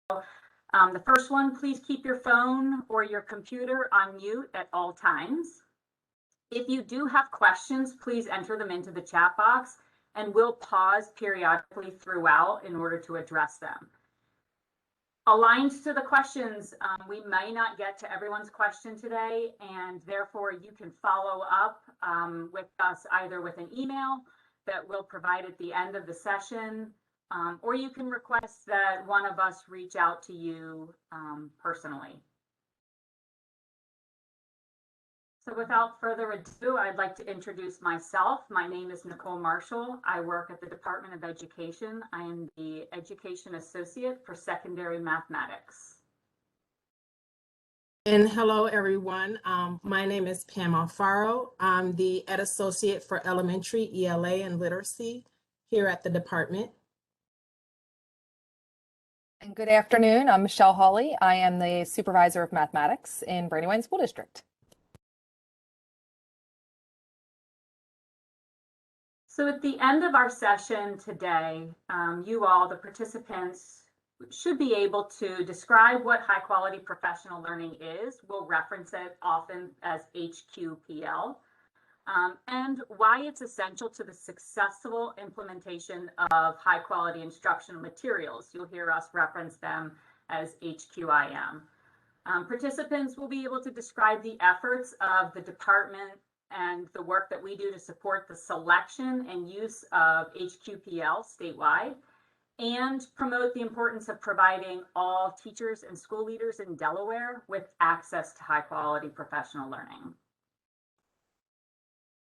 The first one, please keep your phone or your computer on mute at all times. If you do have questions, please enter them into the chat box and we'll pause periodically throughout in order to address them. Aligned to the questions, we may not get to everyone's question today, and therefore you can follow up with us either with an email that we'll provide at the end of the session, or you can request that one of us reach out to you personally. So without further ado, I'd like to introduce myself. My name is Nicole Marshall. I work at the Department of Education. I am the Education Associate for Secondary Mathematics. And hello, everyone. My name is Pam Alfaro. I'm the Ed Associate for Elementary ELA and Literacy here at the department. And good afternoon. I'm Michelle Hawley. I am the Supervisor of Mathematics in Brandywine School District. So at the end of our session today, you all, the participants, should be able to describe what high quality professional learning is. We'll reference it often as HQPL, and why it's essential to the successful implementation of high quality instructional materials. You'll hear us reference them as HQIM. Participants will be able to describe the efforts of the department and the work that we do to support the selection and use of HQPL statewide, and promote the importance of providing all teachers and school leaders in Delaware with access to high quality professional learning.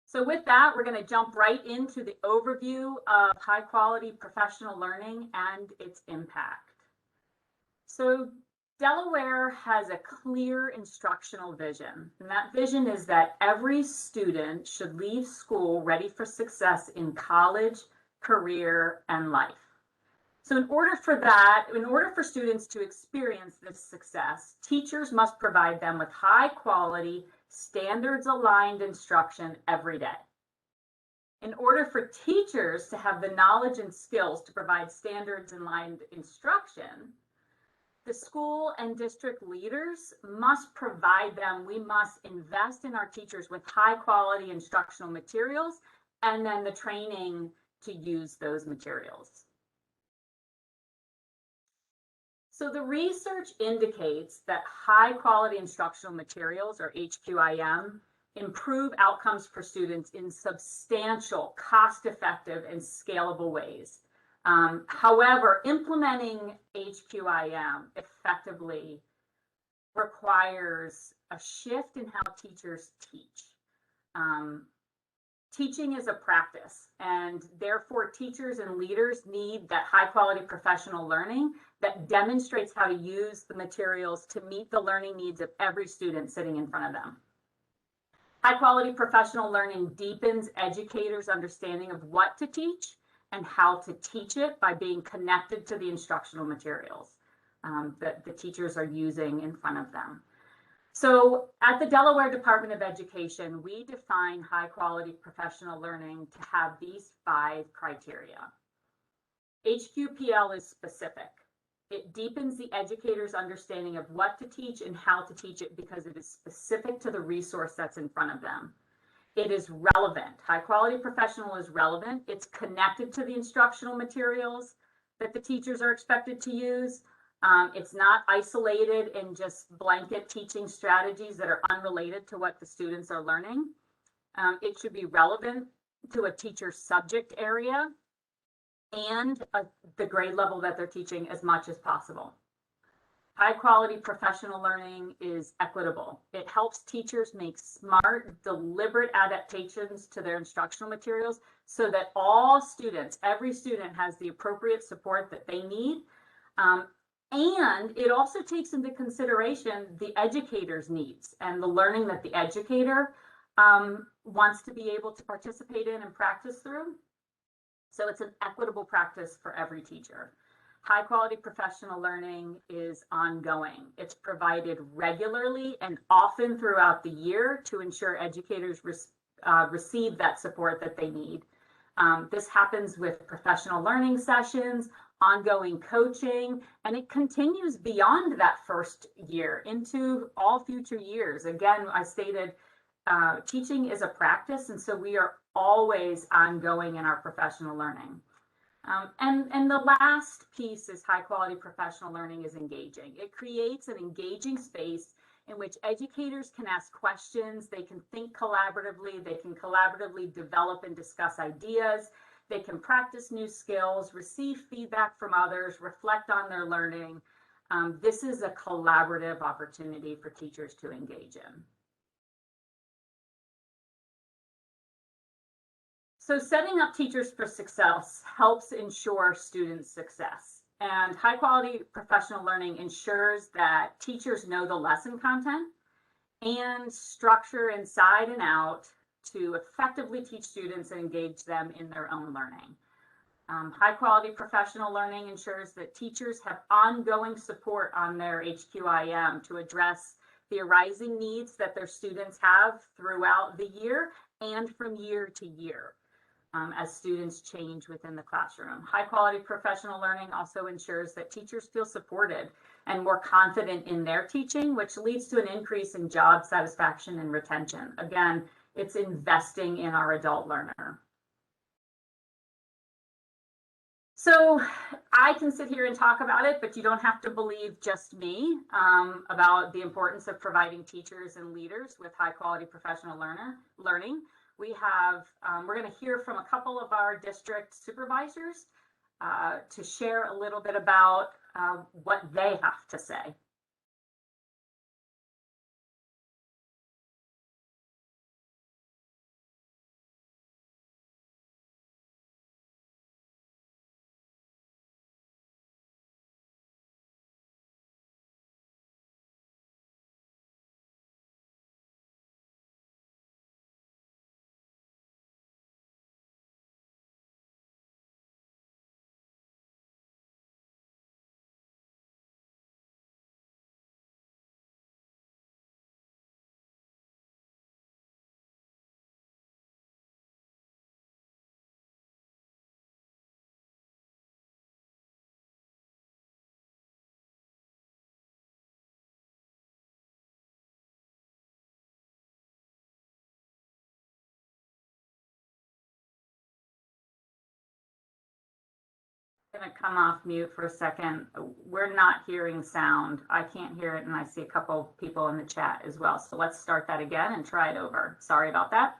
So with that, we're going to jump right into the overview of high quality professional learning and its impact. So Delaware has a clear instructional vision, and that vision is that every student should leave school ready for success in college, career, and life. So in order for students to experience this success, teachers must provide them with high quality, standards-aligned instruction every day. In order for teachers to have the knowledge and skills to provide standards-aligned instruction, the school and district leaders must provide them. We must invest in our teachers with high quality instructional materials and then the training to use those materials. So the research indicates that high quality instructional materials, or HQIM, improve outcomes for students in substantial, cost-effective, and scalable ways. However, implementing HQIM effectively requires a shift in how teachers teach. Teaching is a practice, and therefore teachers and leaders need that high quality professional learning that demonstrates how to use the materials to meet the learning needs of every student sitting in front of them. High quality professional learning deepens educators' understanding of what to teach and how to teach it by being connected to the instructional materials that the teachers are using in front of them. So at the Delaware Department of Education, we define high quality professional learning to have these 5 criteria. HQPL is specific. It deepens the educator's understanding of what to teach and how to teach it because it is specific to the resource that's in front of them. It is relevant. High quality professional is relevant. It's connected to the instructional materials that the teachers are expected to use. It's not isolated in just blanket teaching strategies that are unrelated to what the students are learning. It should be relevant to a teacher's subject area and the grade level that they're teaching as much as possible. High quality professional learning is equitable. It helps teachers make smart, deliberate adaptations to their instructional materials so that all students, every student has the appropriate support that they need. And it also takes into consideration the educator's needs and the learning that the educator wants to be able to participate in and practice through. So it's an equitable practice for every teacher. High quality professional learning is ongoing. It's provided regularly and often throughout the year to ensure educators receive that support that they need. This happens with professional learning sessions, ongoing coaching, and it continues beyond that first year into all future years. Again, I stated teaching is a practice, and so we are always ongoing in our professional learning. And the last piece is high quality professional learning is engaging. It creates an engaging space in which educators can ask questions, they can think collaboratively, they can collaboratively develop and discuss ideas, they can practice new skills, receive feedback from others, reflect on their learning. This is a collaborative opportunity for teachers to engage in. So setting up teachers for success helps ensure student success. And high quality professional learning ensures that teachers know the lesson content and structure inside and out to effectively teach students and engage them in their own learning. High quality professional learning ensures that teachers have ongoing support on their HQIM to address the arising needs that their students have throughout the year and from year to year. As students change within the classroom. High quality professional learning also ensures that teachers feel supported and more confident in their teaching, which leads to an increase in job satisfaction and retention. Again, it's investing in our adult learner. So I can sit here and talk about it, but you don't have to believe just me about the importance of providing teachers and leaders with high quality professional learning. We have, we're going to hear from a couple of our district supervisors to share a little bit about what they have to say. I'm going to come off mute for a second. We're not hearing sound. I can't hear it, and I see a couple people in the chat as well. So let's start that again and try it over. Sorry about that.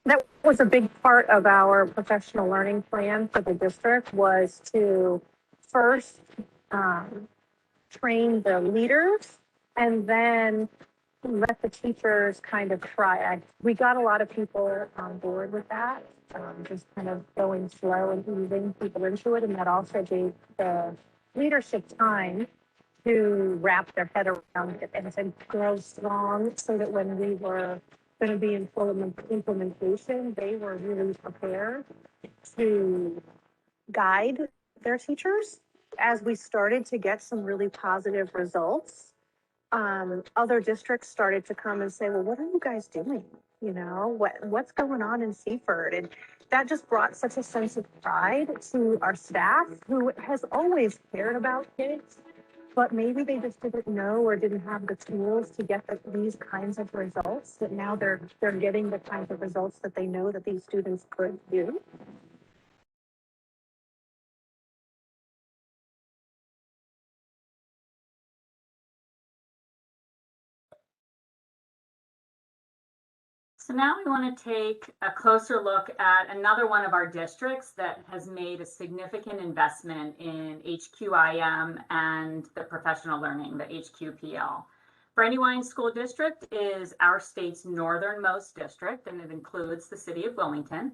That was a big part of our professional learning plan for the district, was to first train the leaders and then let the teachers kind of try. We got a lot of people on board with that, just kind of going slow and easing people into it. And that also gave the leadership time to wrap their head around it and to grow strong, so that when we were going to be in full implementation, they were really prepared to guide their teachers. As we started to get some really positive results, other districts started to come and say, well, what are you guys doing? You know, what's going on in Seaford? And that just brought such a sense of pride to our staff, who has always cared about kids, but maybe they just didn't know or didn't have the tools to get these kinds of results, that now they're getting the kinds of results that they know that these students could do. So now we want to take a closer look at another one of our districts that has made a significant investment in HQIM and the professional learning, the HQPL. Brandywine School District is our state's northernmost district, and it includes the city of Wilmington.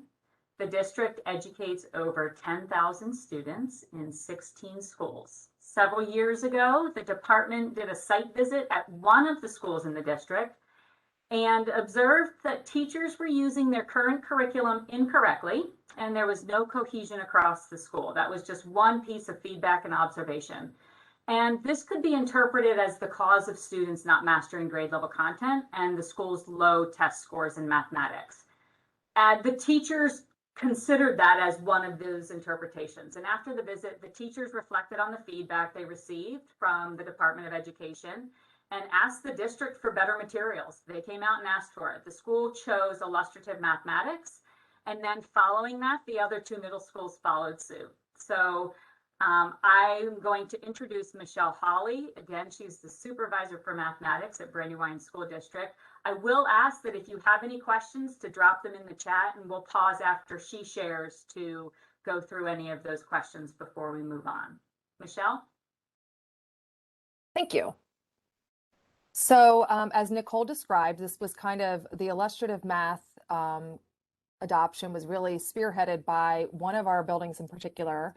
The district educates over 10,000 students in 16 schools. Several years ago, the department did a site visit at one of the schools in the district and observed that teachers were using their current curriculum incorrectly, and there was no cohesion across the school. That was just one piece of feedback and observation. And this could be interpreted as the cause of students not mastering grade level content and the school's low test scores in mathematics. The teachers considered that as one of those interpretations. And after the visit, the teachers reflected on the feedback they received from the Department of Education and asked the district for better materials. They came out and asked for it. The school chose illustrative mathematics, and then following that, the other two middle schools followed suit. So I'm going to introduce Michelle Hawley. Again, she's the supervisor for mathematics at Brandywine School District. I will ask that if you have any questions to drop them in the chat, and we'll pause after she shares to go through any of those questions before we move on. Michelle? Thank you. So as Nicole described, this was kind of the illustrative math adoption was really spearheaded by one of our buildings in particular,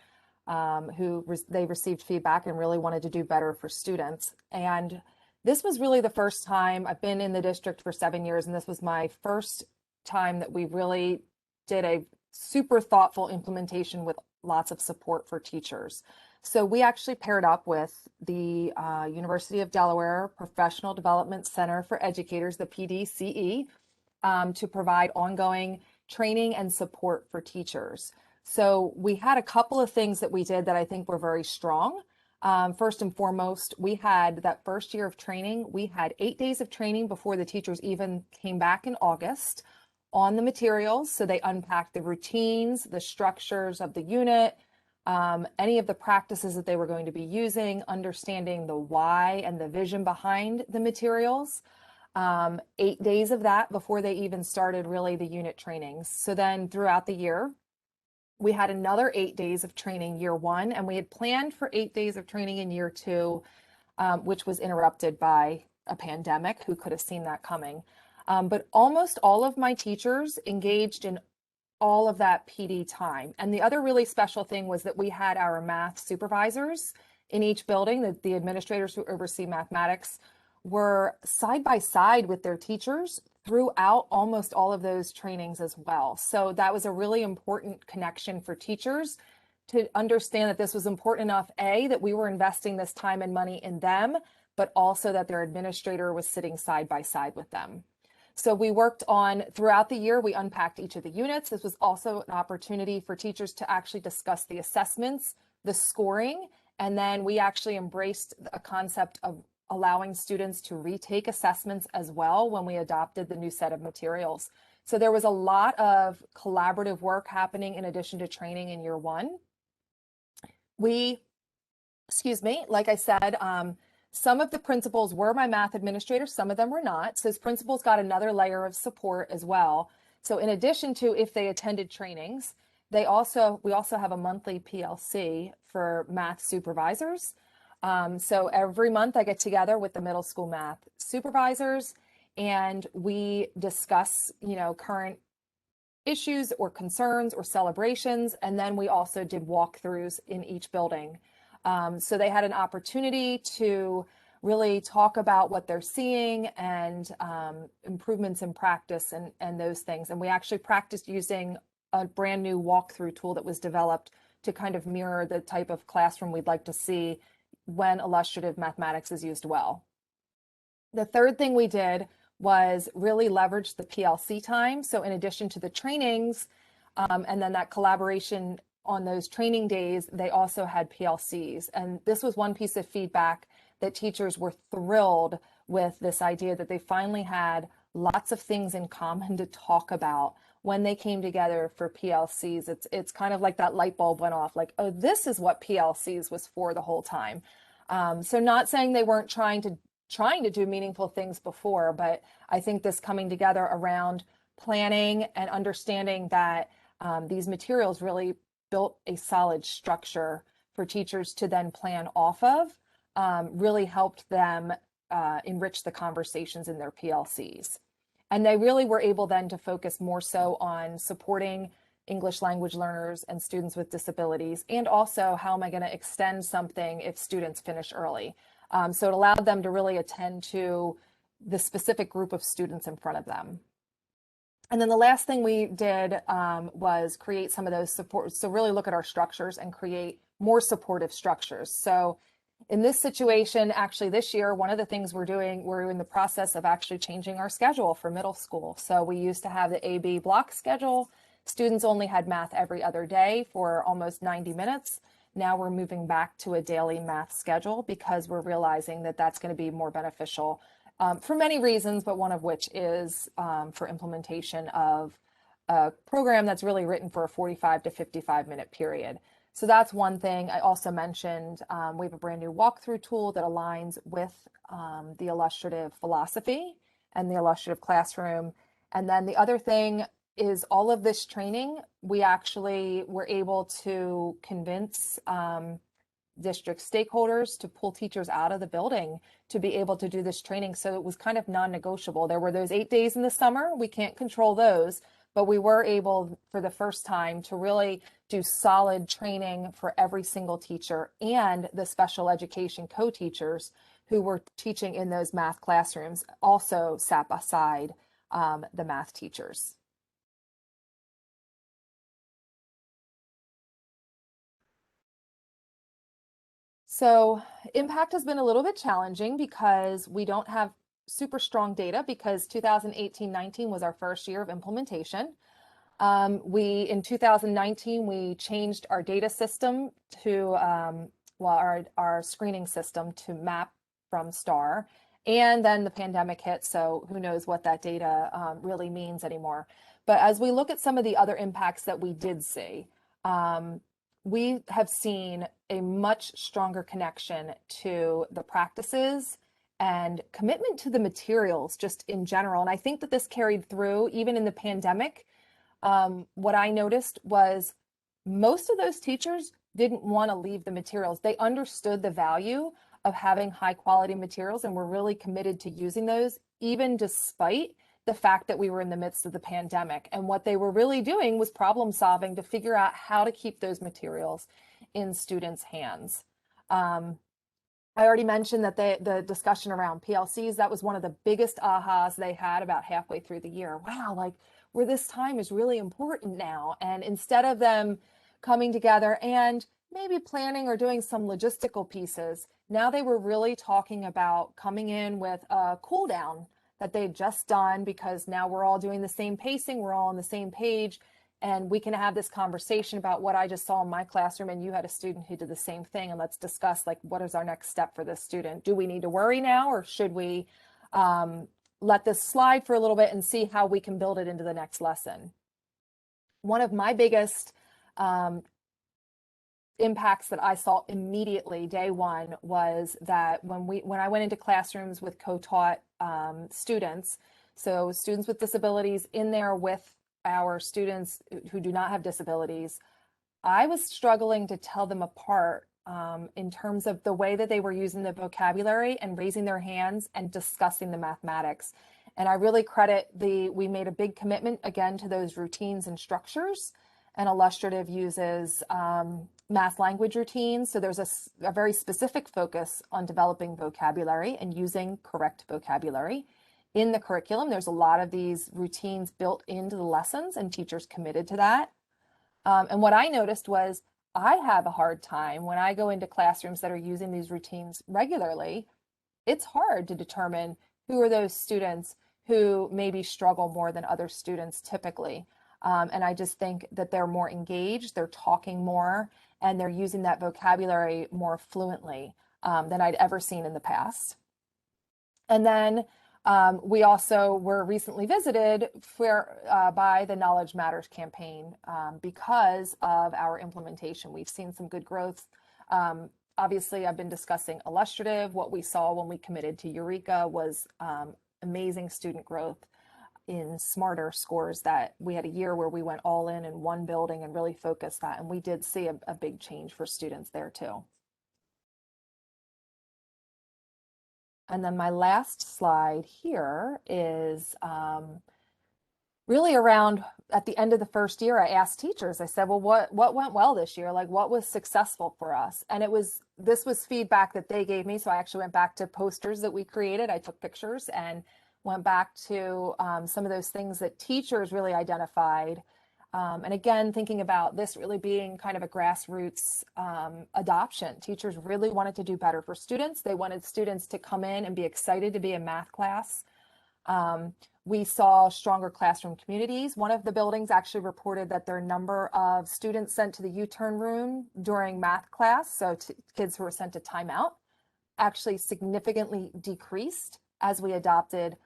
they received feedback and really wanted to do better for students. And this was really the first time. I've been in the district for 7 years, and this was my first time that we really did a super thoughtful implementation with lots of support for teachers. So we actually paired up with the University of Delaware Professional Development Center for Educators, the PDCE, to provide ongoing training and support for teachers. So we had a couple of things that we did that I think were very strong. First and foremost, we had that first year of training. We had 8 days of training before the teachers even came back in August on the materials. So they unpacked the routines, the structures of the unit, any of the practices that they were going to be using, understanding the why and the vision behind the materials. 8 days of that before they even started really the unit trainings. So then throughout the year, we had another 8 days of training year one, and we had planned for 8 days of training in year two, which was interrupted by a pandemic. Who could have seen that coming? But almost all of my teachers engaged in all of that PD time. And the other really special thing was that we had our math supervisors in each building, the administrators who oversee mathematics were side by side with their teachers throughout almost all of those trainings as well. So that was a really important connection for teachers to understand that this was important enough, A, that we were investing this time and money in them, but also that their administrator was sitting side by side with them. So we worked on, throughout the year, we unpacked each of the units. This was also an opportunity for teachers to actually discuss the assessments, the scoring, and then we actually embraced a concept of allowing students to retake assessments as well when we adopted the new set of materials. So there was a lot of collaborative work happening in addition to training in year one. Like I said, some of the principals were my math administrators, some of them were not. So principals got another layer of support as well. So in addition to if they attended trainings, we also have a monthly PLC for math supervisors. So every month I get together with the middle school math supervisors and we discuss, current issues or concerns or celebrations. And then we also did walkthroughs in each building. So they had an opportunity to really talk about what they're seeing and improvements in practice and those things. And we actually practiced using a brand new walkthrough tool that was developed to kind of mirror the type of classroom we'd like to see when illustrative mathematics is used well. The third thing we did was really leverage the PLC time. So in addition to the trainings and then that collaboration on those training days, they also had PLCs. And this was one piece of feedback that teachers were thrilled with, this idea that they finally had lots of things in common to talk about when they came together for PLCs. It's kind of like that light bulb went off, like, oh, this is what PLCs was for the whole time. So not saying they weren't trying to do meaningful things before, but I think this coming together around planning and understanding that these materials really built a solid structure for teachers to then plan off of, really helped them enrich the conversations in their PLCs. And they really were able then to focus more so on supporting English language learners and students with disabilities, and also how am I going to extend something if students finish early. So it allowed them to really attend to the specific group of students in front of them. And then the last thing we did was create some of those supports. So really look at our structures and create more supportive structures. So In this situation, actually this year, one of the things we're in the process of actually changing our schedule for middle school. So we used to have the AB block schedule. Students only had math every other day for almost 90 minutes. Now we're moving back to a daily math schedule because we're realizing that that's going to be more beneficial for many reasons, but one of which is for implementation of a program that's really written for a 45 to 55-minute period. So that's one thing. I also mentioned we have a brand new walkthrough tool that aligns with the illustrative philosophy and the illustrative classroom. And then the other thing is all of this training, we actually were able to convince district stakeholders to pull teachers out of the building to be able to do this training. So it was kind of non-negotiable. There were those 8 days in the summer. We can't control those, but we were able for the first time to really do solid training for every single teacher and the special education co-teachers who were teaching in those math classrooms also sat beside the math teachers. So impact has been a little bit challenging because we don't have super strong data because 2018-19 was our first year of implementation. In 2019, we changed our data system to, our screening system to map from STAR, and then the pandemic hit, so who knows what that data really means anymore. But as we look at some of the other impacts that we did see, we have seen a much stronger connection to the practices and commitment to the materials just in general. And I think that this carried through even in the pandemic. What I noticed was most of those teachers didn't want to leave the materials. They understood the value of having high quality materials and were really committed to using those, even despite the fact that we were in the midst of the pandemic. And what they were really doing was problem solving to figure out how to keep those materials in students' hands. I already mentioned that the discussion around PLCs, that was one of the biggest ahas they had about halfway through the year. Wow, like where this time is really important now. And instead of them coming together and maybe planning or doing some logistical pieces, now they were really talking about coming in with a cool down that they'd just done because now we're all doing the same pacing, we're all on the same page, and we can have this conversation about what I just saw in my classroom and you had a student who did the same thing, and let's discuss like what is our next step for this student. Do we need to worry now, or should we let this slide for a little bit and see how we can build it into the next lesson? One of my biggest impacts that I saw immediately day one was that when I went into classrooms with co-taught students, so students with disabilities in there with our students who do not have disabilities, I was struggling to tell them apart in terms of the way that they were using the vocabulary and raising their hands and discussing the mathematics. And I really credit we made a big commitment again to those routines and structures, and illustrative uses math language routines. So there's a very specific focus on developing vocabulary and using correct vocabulary in the curriculum. There's a lot of these routines built into the lessons and teachers committed to that. And what I noticed was I have a hard time when I go into classrooms that are using these routines regularly. It's hard to determine who are those students who maybe struggle more than other students typically. And I just think that they're more engaged, they're talking more, and they're using that vocabulary more fluently than I'd ever seen in the past. And then we also were recently visited by the Knowledge Matters campaign because of our implementation. We've seen some good growth. Obviously, I've been discussing illustrative. What we saw when we committed to Eureka was amazing student growth in smarter scores. That we had a year where we went all in one building and really focused that. And we did see a big change for students there too. And then my last slide here is really around at the end of the first year, I asked teachers, I said, well, what went well this year? Like what was successful for us? And this was feedback that they gave me. So I actually went back to posters that we created. I took pictures and went back to some of those things that teachers really identified And again, thinking about this really being kind of a grassroots adoption. Teachers really wanted to do better for students. They wanted students to come in and be excited to be in math class. We saw stronger classroom communities. One of the buildings actually reported that their number of students sent to the U-turn room during math class, so kids who were sent to timeout, actually significantly decreased as we adopted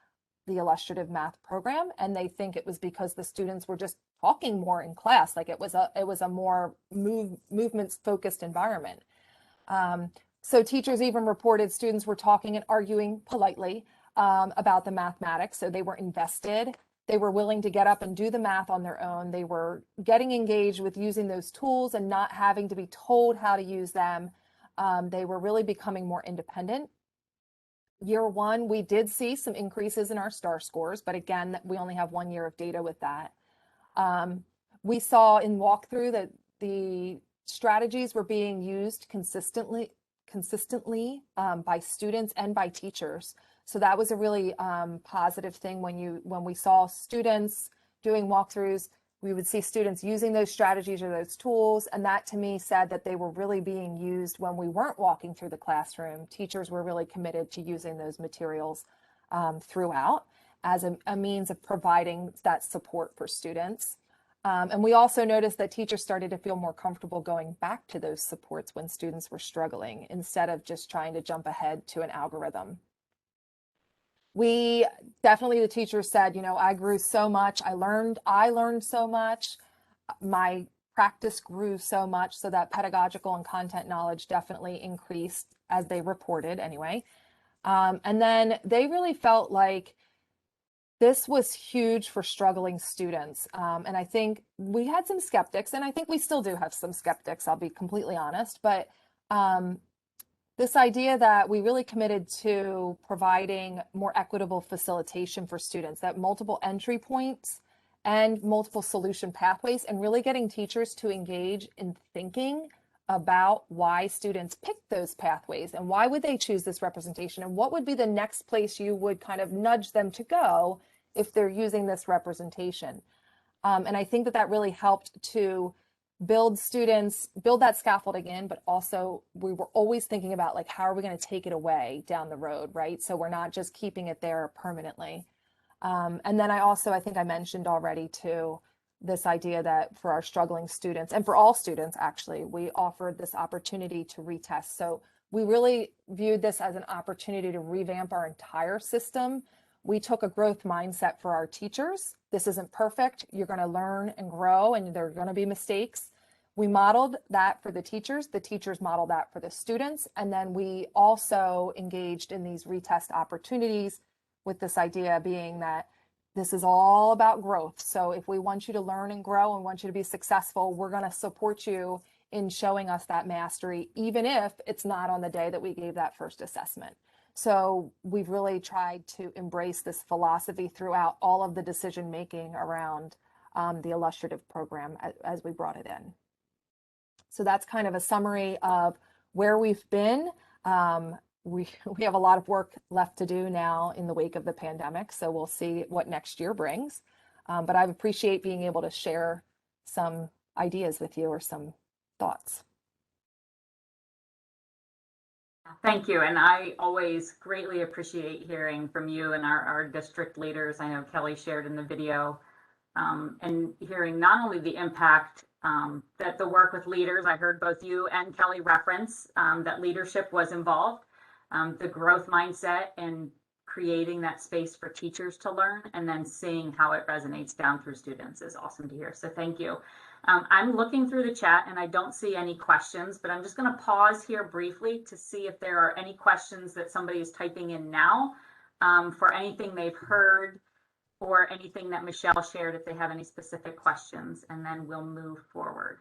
the illustrative math program. And they think it was because the students were just talking more in class, like it was a more movements focused environment. So teachers even reported students were talking and arguing politely about the mathematics. So they were invested. They were willing to get up and do the math on their own. They were getting engaged with using those tools and not having to be told how to use them. They were really becoming more independent. Year one, we did see some increases in our STAR scores, but again, we only have 1 year of data with that. We saw in walkthrough that the strategies were being used consistently by students and by teachers. So that was a really positive thing when we saw students doing walkthroughs. We would see students using those strategies or those tools, and that to me said that they were really being used when we weren't walking through the classroom. Teachers were really committed to using those materials throughout as a means of providing that support for students. And we also noticed that teachers started to feel more comfortable going back to those supports when students were struggling, instead of just trying to jump ahead to an algorithm. We definitely, the teachers said, you know, I grew so much. I learned so much. My practice grew so much, so that pedagogical and content knowledge definitely increased, as they reported anyway. And then they really felt like this was huge for struggling students. And I think we had some skeptics, and I think we still do have some skeptics, I'll be completely honest, but this idea that we really committed to providing more equitable facilitation for students, that multiple entry points and multiple solution pathways, and really getting teachers to engage in thinking about why students picked those pathways and why would they choose this representation and what would be the next place you would kind of nudge them to go if they're using this representation. And I think that really helped to build that scaffolding in, but also we were always thinking about, like, how are we going to take it away down the road, right? So we're not just keeping it there permanently. And then I think I mentioned already too, this idea that for our struggling students, and for all students actually, we offered this opportunity to retest. So we really viewed this as an opportunity to revamp our entire system. We took a growth mindset for our teachers. This isn't perfect. You're going to learn and grow, and there are going to be mistakes. We modeled that for the teachers. The teachers modeled that for the students. And then we also engaged in these retest opportunities, with this idea being that this is all about growth. So if we want you to learn and grow and want you to be successful, we're going to support you in showing us that mastery, even if it's not on the day that we gave that first assessment. So we've really tried to embrace this philosophy throughout all of the decision making around the illustrative program as we brought it in. So that's kind of a summary of where we've been. We have a lot of work left to do now in the wake of the pandemic, so we'll see what next year brings. But I appreciate being able to share some ideas with you or some thoughts. Thank you. And I always greatly appreciate hearing from you and our district leaders. I know Kelly shared in the video, and hearing not only the impact that the work with leaders, I heard both you and Kelly reference that leadership was involved, the growth mindset and creating that space for teachers to learn, and then seeing how it resonates down through students is awesome to hear. So thank you. I'm looking through the chat and I don't see any questions, but I'm just going to pause here briefly to see if there are any questions that somebody is typing in now for anything they've heard or anything that Michelle shared, if they have any specific questions, and then we'll move forward.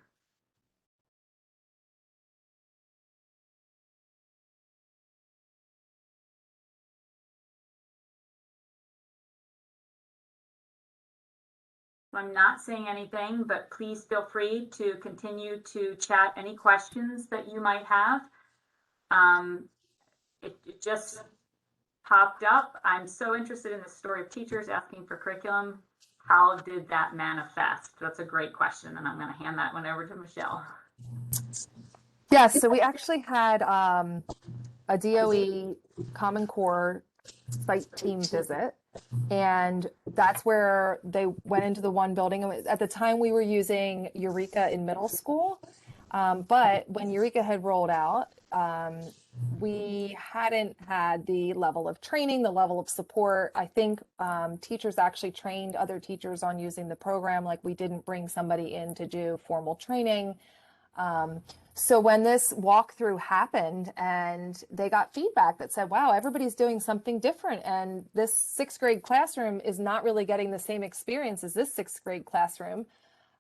I'm not seeing anything, but please feel free to continue to chat any questions that you might have. It just popped up. I'm so interested in the story of teachers asking for curriculum. how did that manifest? That's a great question, and I'm going to hand that one over to Michelle. Yes, so we actually had a DOE Common Core site team visit, and that's where they went into the one building. At the time, we were using Eureka in middle school, but when Eureka had rolled out, we hadn't had the level of training, the level of support. I think teachers actually trained other teachers on using the program. Like, we didn't bring somebody in to do formal training. So when this walkthrough happened and they got feedback that said, wow, everybody's doing something different, and this sixth grade classroom is not really getting the same experience as this sixth grade classroom,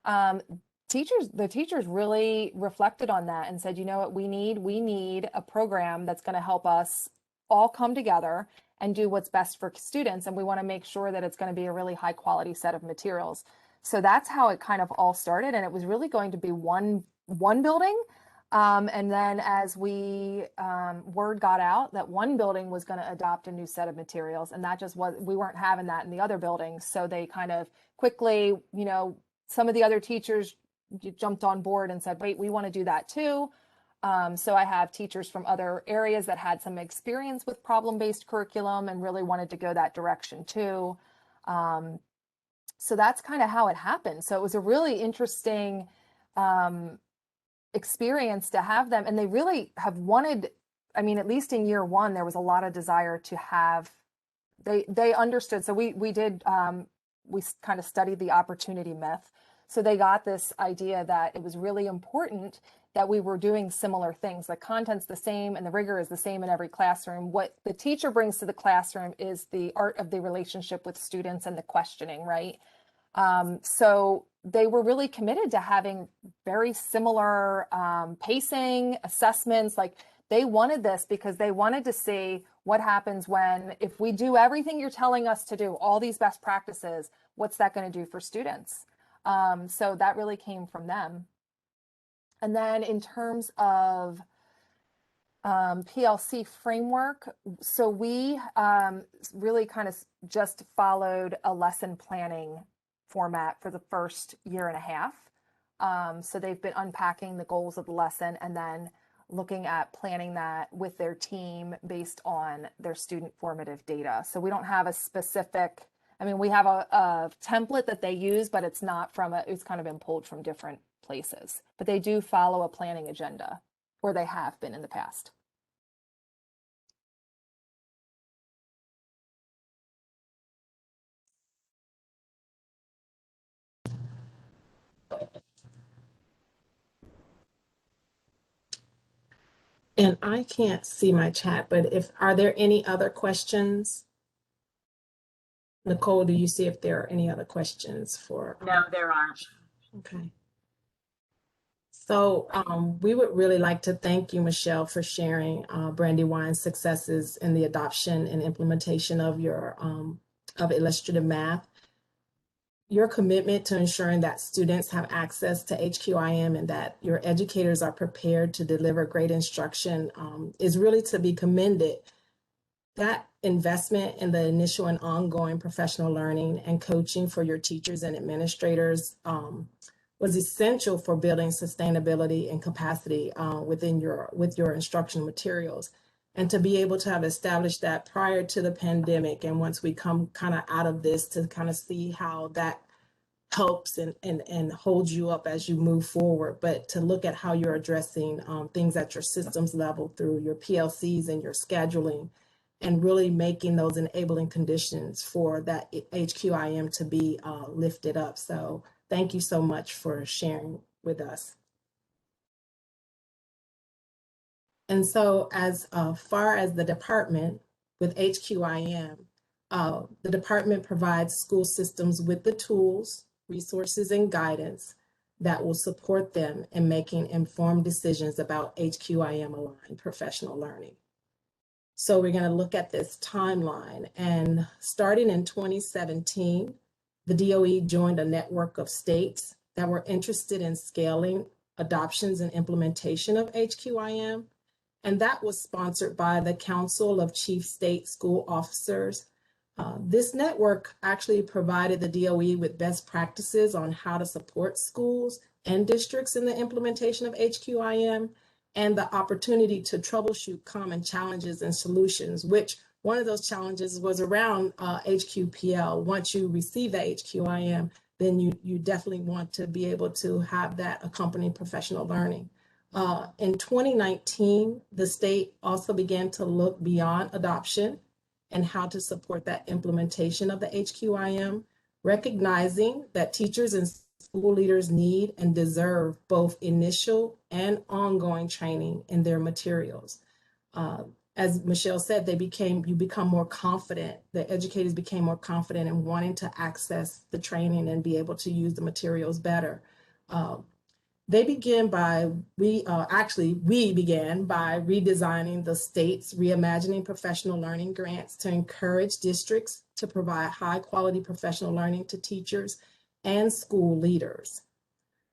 the teachers really reflected on that and said, you know what, we need a program that's going to help us all come together and do what's best for students. And we want to make sure that it's going to be a really high quality set of materials. So that's how it kind of all started. And it was really going to be one building. And then as word got out that one building was going to adopt a new set of materials, and that just we weren't having that in the other buildings. So they kind of quickly, you know, some of the other teachers jumped on board and said, wait, we want to do that too. So I have teachers from other areas that had some experience with problem-based curriculum and really wanted to go that direction too. So that's kind of how it happened. So it was a really interesting experience to have them. And they really have wanted, I mean, at least in year one, there was a lot of desire to have, they understood. So we kind of studied the opportunity myth. So they got this idea that it was really important that we were doing similar things. The content's the same and the rigor is the same in every classroom. What the teacher brings to the classroom is the art of the relationship with students and the questioning, right? So they were really committed to having very similar pacing, assessments. Like, they wanted this because they wanted to see what happens if we do everything you're telling us to do, all these best practices, what's that going to do for students? So that really came from them. And then in terms of PLC framework, so we really kind of just followed a lesson planning format for the first year and a half. So they've been unpacking the goals of the lesson and then looking at planning that with their team based on their student formative data. So we don't have a specific, I mean, we have a template that they use, but it's not it's kind of been pulled from different places. But they do follow a planning agenda, or they have been in the past. And I can't see my chat, but are there any other questions? Nicole, do you see if there are any other questions for? No, there aren't. Okay. So we would really like to thank you, Michelle, for sharing Brandywine's successes in the adoption and implementation of your of illustrative math. Your commitment to ensuring that students have access to HQIM and that your educators are prepared to deliver great instruction is really to be commended. That investment in the initial and ongoing professional learning and coaching for your teachers and administrators was essential for building sustainability and capacity with your instructional materials. And to be able to have established that prior to the pandemic, and once we come kind of out of this, to kind of see how that helps and holds you up as you move forward, but to look at how you're addressing things at your systems level through your PLCs and your scheduling, and really making those enabling conditions for that HQIM to be lifted up. So thank you so much for sharing with us. And so as far as the department with HQIM, the department provides school systems with the tools, resources, and guidance that will support them in making informed decisions about HQIM aligned professional learning. So we're going to look at this timeline, and starting in 2017, the DOE joined a network of states that were interested in scaling adoptions and implementation of HQIM. And that was sponsored by the Council of Chief State School Officers, This network actually provided the DOE with best practices on how to support schools and districts in the implementation of HQIM and the opportunity to troubleshoot common challenges and solutions, which one of those challenges was around HQPL. Once you receive the HQIM, then you definitely want to be able to have that accompanying professional learning. In 2019, the state also began to look beyond adoption and how to support that implementation of the HQIM, recognizing that teachers and school leaders need and deserve both initial and ongoing training in their materials. As Michelle said, you become more confident, the educators became more confident in wanting to access the training and be able to use the materials better. We began by redesigning the state's Reimagining Professional Learning grants to encourage districts to provide high quality professional learning to teachers and school leaders.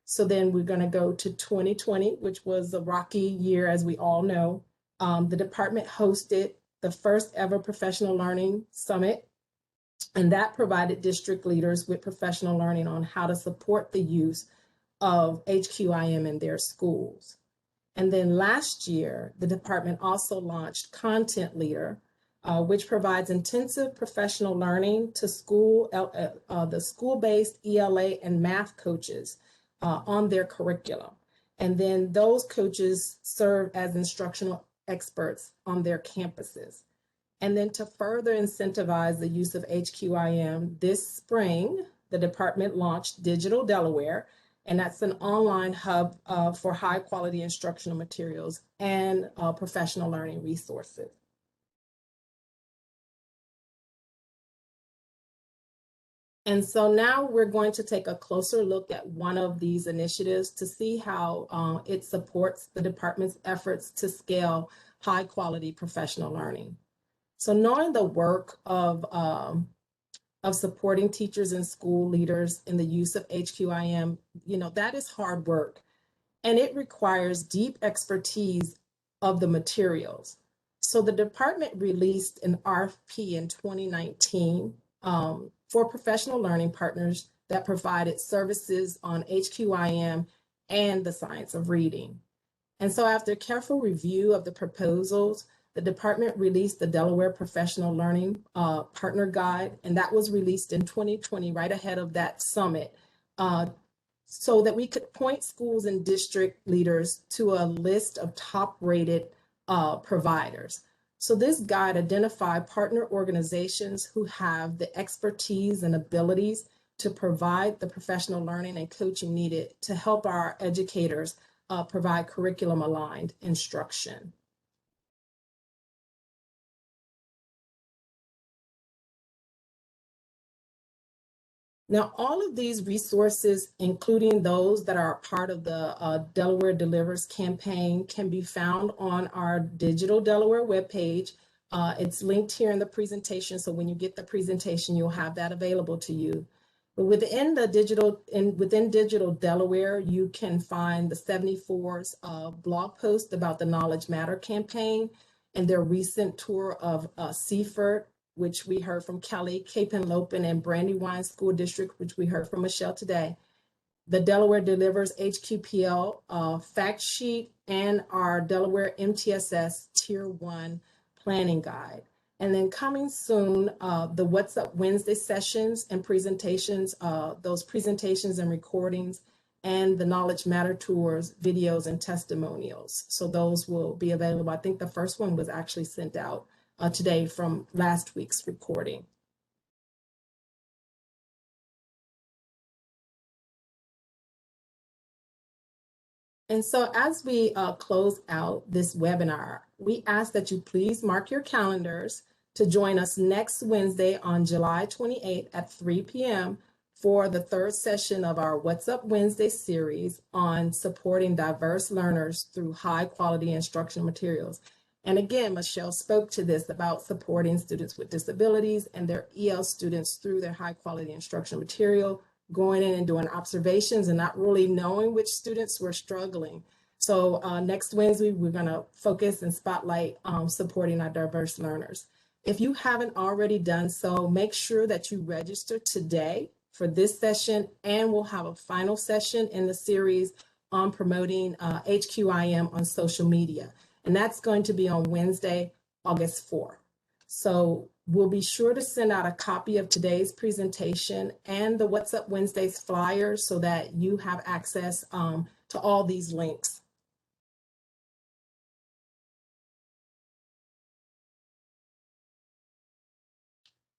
So then we're going to go to 2020, which was a rocky year, as we all know. The department hosted the first ever professional learning summit, and that provided district leaders with professional learning on how to support the use of HQIM in their schools. And then last year, the department also launched Content Leader, which provides intensive professional learning to the school-based ELA and math coaches on their curriculum. And then those coaches serve as instructional experts on their campuses. And then to further incentivize the use of HQIM, this spring, the department launched Digital Delaware, and that's an online hub for high quality instructional materials and professional learning resources. And so now we're going to take a closer look at one of these initiatives to see how it supports the department's efforts to scale high quality professional learning. So knowing the work of supporting teachers and school leaders in the use of HQIM, that is hard work, and it requires deep expertise of the materials. So the department released an RFP in 2019 for professional learning partners that provided services on HQIM and the science of reading. And so after careful review of the proposals, the department released the Delaware Professional Learning Partner Guide, and that was released in 2020, right ahead of that summit, so that we could point schools and district leaders to a list of top-rated providers. So this guide identified partner organizations who have the expertise and abilities to provide the professional learning and coaching needed to help our educators provide curriculum-aligned instruction. Now, all of these resources, including those that are part of the Delaware Delivers campaign, can be found on our Digital Delaware webpage. It's linked here in the presentation, so when you get the presentation, you'll have that available to you. But within Digital Delaware, you can find the 74's blog post about the Knowledge Matter campaign and their recent tour of Seaford, which we heard from Kelly, Cape and Lopin, and Brandywine School District, which we heard from Michelle today. The Delaware Delivers HQPL fact sheet, and our Delaware MTSS Tier 1 planning guide. And then coming soon, the What's Up Wednesday sessions and presentations, those presentations and recordings, and the Knowledge Matter tours, videos, and testimonials. So those will be available. I think the first one was actually sent out today from last week's recording. And so as we close out this webinar, we ask that you please mark your calendars to join us next Wednesday on July 28th at 3 p.m. for the third session of our What's Up Wednesday series on supporting diverse learners through high quality instructional materials. And again, Michelle spoke to this about supporting students with disabilities and their EL students through their high quality instructional material, going in and doing observations and not really knowing which students were struggling. So next Wednesday, we're going to focus and spotlight supporting our diverse learners. If you haven't already done so, make sure that you register today for this session, and we'll have a final session in the series on promoting HQIM on social media. And that's going to be on Wednesday, August 4th. So we'll be sure to send out a copy of today's presentation and the What's Up Wednesdays flyers so that you have access to all these links.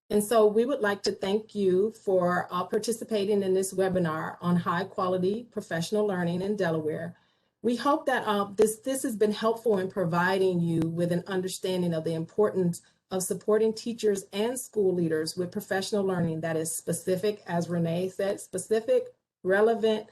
And so we would like to thank you for participating in this webinar on high quality professional learning in Delaware. We hope that this has been helpful in providing you with an understanding of the importance of supporting teachers and school leaders with professional learning that is specific, as Renee said, specific, relevant,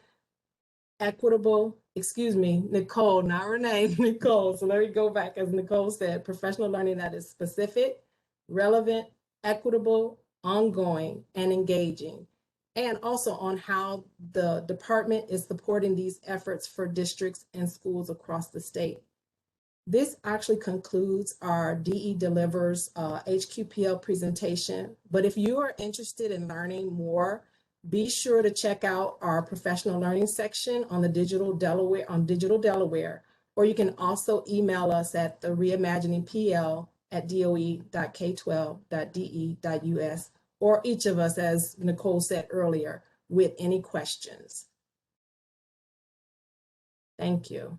equitable, Nicole, not Renee, Nicole. So let me go back, as Nicole said, professional learning that is specific, relevant, equitable, ongoing, and engaging. And also on how the department is supporting these efforts for districts and schools across the state. This actually concludes our DE Delivers HQPL presentation. But if you are interested in learning more, be sure to check out our professional learning section on the Digital Delaware, or you can also email us at the reimaginingpl@doe.k12.de.us, or each of us, as Nicole said earlier, with any questions. Thank you.